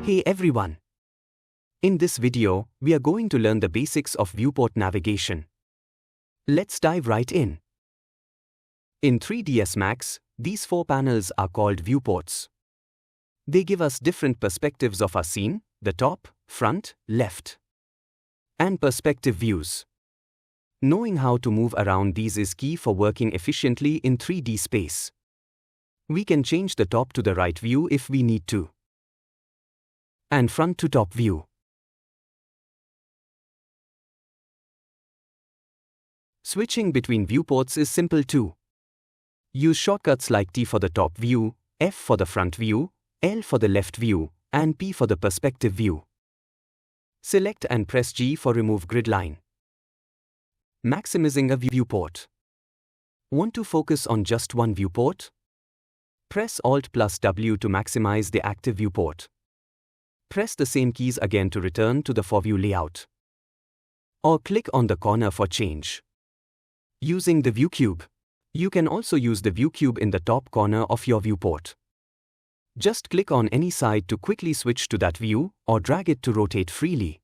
Hey everyone! In this video, we are going to learn the basics of viewport navigation. Let's dive right in. In 3ds Max, these 4 panels are called viewports. They give us different perspectives of our scene: the top, front, left, and perspective views. Knowing how to move around these is key for working efficiently in 3D space. We can change the top to the right view if we need to, and front to top view. Switching between viewports is simple too. Use shortcuts like T for the top view, F for the front view, L for the left view, and P for the perspective view. Select and press G for remove grid line. Maximizing a viewport. Want to focus on just one viewport? Press Alt plus W to maximize the active viewport. Press the same keys again to return to the 4-view layout. Or click on the corner for change. Using the view cube. You can also use the view cube in the top corner of your viewport. Just click on any side to quickly switch to that view, or drag it to rotate freely.